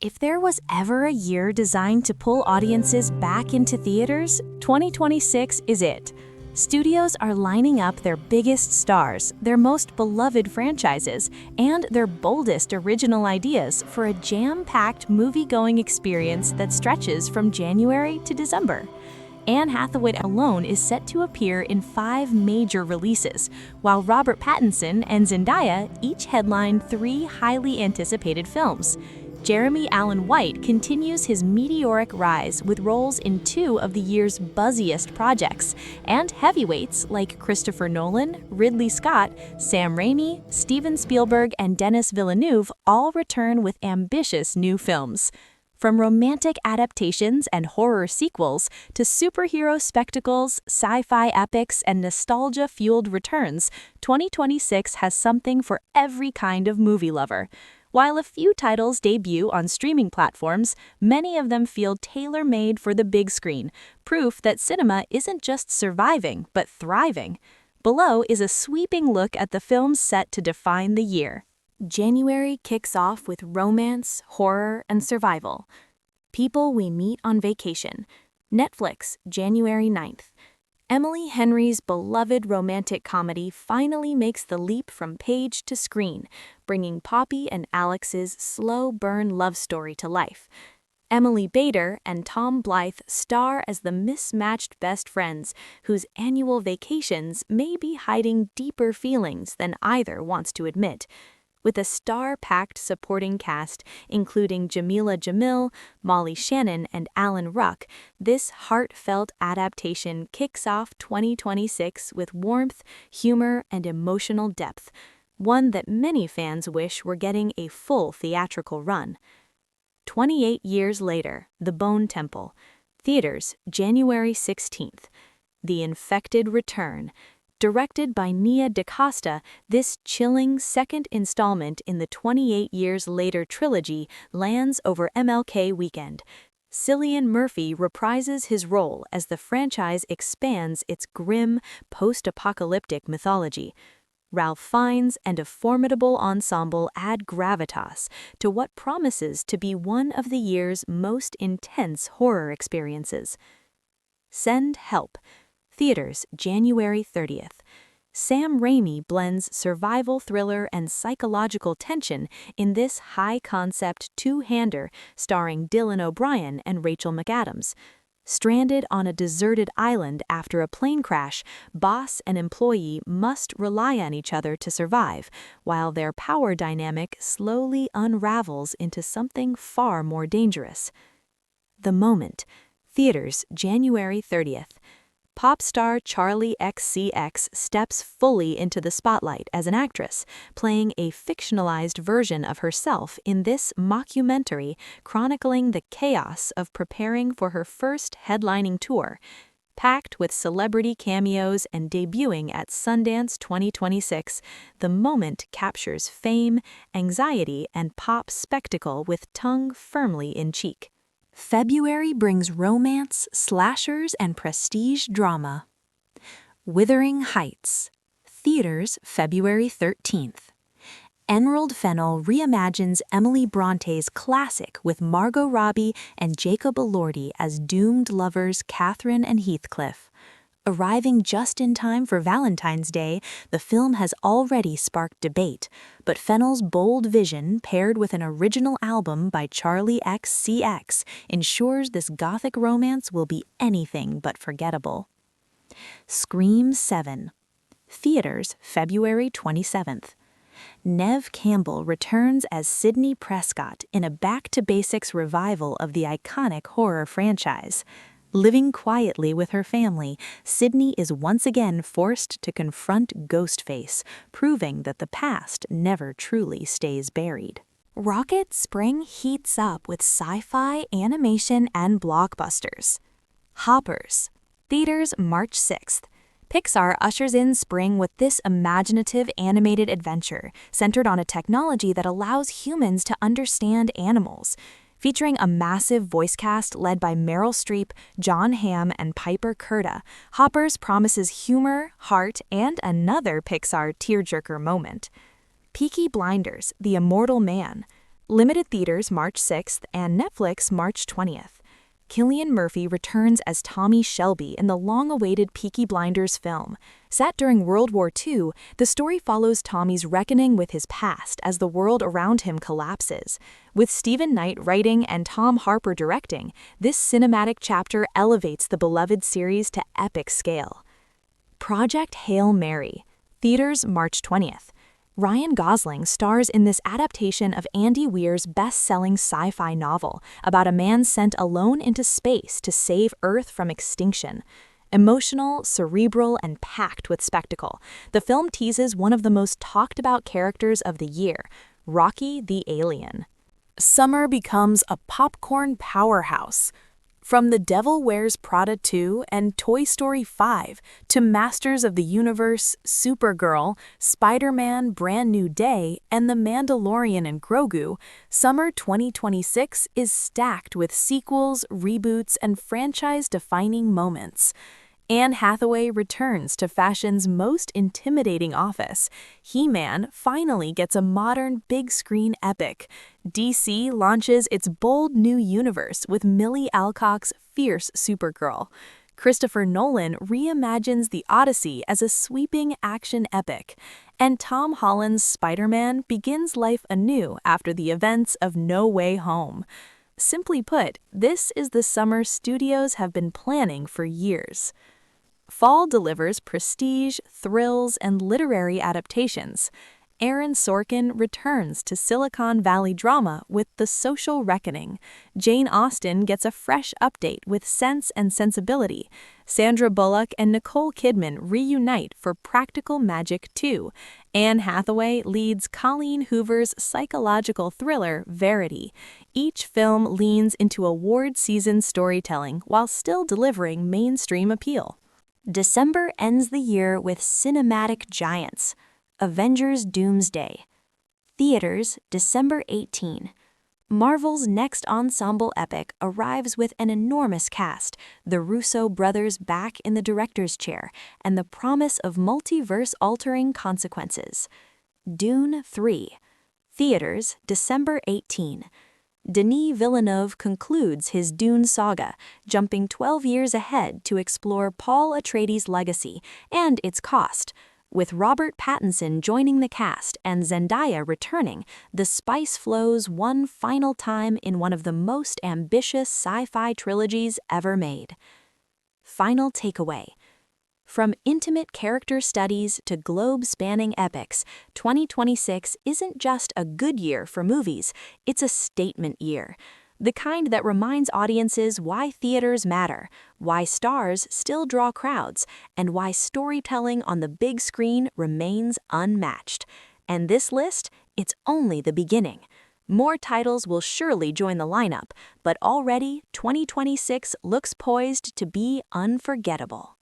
If there was ever a year designed to pull audiences back into theaters, 2026 is it. Studios are lining up their biggest stars, their most beloved franchises, and their boldest original ideas for a jam-packed movie-going experience that stretches from January to December. Anne Hathaway alone is set to appear in 5 major releases, while Robert Pattinson and Zendaya each headline 3 highly anticipated films. Jeremy Allen White continues his meteoric rise with roles in 2 of the year's buzziest projects, and heavyweights like Christopher Nolan, Ridley Scott, Sam Raimi, Steven Spielberg, and Denis Villeneuve all return with ambitious new films. From romantic adaptations and horror sequels to superhero spectacles, sci-fi epics, and nostalgia-fueled returns, 2026 has something for every kind of movie lover. While a few titles debut on streaming platforms, many of them feel tailor-made for the big screen, proof that cinema isn't just surviving, but thriving. Below is a sweeping look at the films set to define the year. January kicks off with romance, horror, and survival. People We Meet on Vacation. Netflix, January 9th. Emily Henry's beloved romantic comedy finally makes the leap from page to screen, bringing Poppy and Alex's slow-burn love story to life. Emily Bader and Tom Blythe star as the mismatched best friends whose annual vacations may be hiding deeper feelings than either wants to admit. With a star-packed supporting cast, including Jamila Jamil, Molly Shannon, and Alan Ruck, this heartfelt adaptation kicks off 2026 with warmth, humor, and emotional depth, one that many fans wish were getting a full theatrical run. 28 years later, The Bone Temple. Theaters, January 16th. The Infected Return. Directed by Nia DaCosta, this chilling second installment in the 28 Years Later trilogy lands over MLK weekend. Cillian Murphy reprises his role as the franchise expands its grim, post-apocalyptic mythology. Ralph Fiennes and a formidable ensemble add gravitas to what promises to be one of the year's most intense horror experiences. Send Help. Theaters, January 30th. Sam Raimi blends survival thriller and psychological tension in this high-concept two-hander starring Dylan O'Brien and Rachel McAdams. Stranded on a deserted island after a plane crash, boss and employee must rely on each other to survive, while their power dynamic slowly unravels into something far more dangerous. The Moment. Theaters, January 30th. Pop star Charli XCX steps fully into the spotlight as an actress, playing a fictionalized version of herself in this mockumentary chronicling the chaos of preparing for her first headlining tour. Packed with celebrity cameos and debuting at Sundance 2026, The Moment captures fame, anxiety, and pop spectacle with tongue firmly in cheek. February brings romance, slashers, and prestige drama. Wuthering Heights. Theaters, February 13th. Emerald Fennell reimagines Emily Bronte's classic with Margot Robbie and Jacob Elordi as doomed lovers Catherine and Heathcliff. Arriving just in time for Valentine's Day, the film has already sparked debate, but Fennell's bold vision, paired with an original album by Charli XCX, ensures this gothic romance will be anything but forgettable. Scream 7. Theaters, February 27th. Neve Campbell returns as Sidney Prescott in a back-to-basics revival of the iconic horror franchise. Living quietly with her family, Sidney is once again forced to confront Ghostface, proving that the past never truly stays buried. Rocket Spring heats up with sci-fi, animation, and blockbusters. Hoppers. Theaters, March 6th. Pixar ushers in spring with this imaginative animated adventure centered on a technology that allows humans to understand animals. Featuring a massive voice cast led by Meryl Streep, John Hamm, and Piper Curda, Hoppers promises humor, heart, and another Pixar tearjerker moment. Peaky Blinders, The Immortal Man. Limited theaters March 6th and Netflix March 20th. Cillian Murphy returns as Tommy Shelby in the long-awaited Peaky Blinders film. Set during World War II, the story follows Tommy's reckoning with his past as the world around him collapses. With Stephen Knight writing and Tom Harper directing, this cinematic chapter elevates the beloved series to epic scale. Project Hail Mary. Theaters March 20th. Ryan Gosling stars in this adaptation of Andy Weir's best-selling sci-fi novel about a man sent alone into space to save Earth from extinction. Emotional, cerebral, and packed with spectacle, the film teases one of the most talked-about characters of the year, Rocky the Alien. Summer becomes a popcorn powerhouse. From The Devil Wears Prada 2 and Toy Story 5 to Masters of the Universe, Supergirl, Spider-Man Brand New Day, and The Mandalorian and Grogu, summer 2026 is stacked with sequels, reboots, and franchise-defining moments. Anne Hathaway returns to fashion's most intimidating office. He-Man finally gets a modern big-screen epic. DC launches its bold new universe with Millie Alcock's fierce Supergirl. Christopher Nolan reimagines The Odyssey as a sweeping action epic. And Tom Holland's Spider-Man begins life anew after the events of No Way Home. Simply put, this is the summer studios have been planning for years. Fall delivers prestige, thrills, and literary adaptations. Aaron Sorkin returns to Silicon Valley drama with The Social Reckoning. Jane Austen gets a fresh update with Sense and Sensibility. Sandra Bullock and Nicole Kidman reunite for Practical Magic 2. Anne Hathaway leads Colleen Hoover's psychological thriller, Verity. Each film leans into award-season storytelling while still delivering mainstream appeal. December ends the year with cinematic giants. Avengers Doomsday. Theaters, December 18. Marvel's next ensemble epic arrives with an enormous cast, the Russo brothers back in the director's chair, and the promise of multiverse-altering consequences. Dune 3. Theaters, December 18. Denis Villeneuve concludes his Dune saga, jumping 12 years ahead to explore Paul Atreides' legacy and its cost. With Robert Pattinson joining the cast and Zendaya returning, the spice flows one final time in one of the most ambitious sci-fi trilogies ever made. Final takeaway. From intimate character studies to globe-spanning epics, 2026 isn't just a good year for movies, it's a statement year. The kind that reminds audiences why theaters matter, why stars still draw crowds, and why storytelling on the big screen remains unmatched. And this list, it's only the beginning. More titles will surely join the lineup, but already 2026 looks poised to be unforgettable.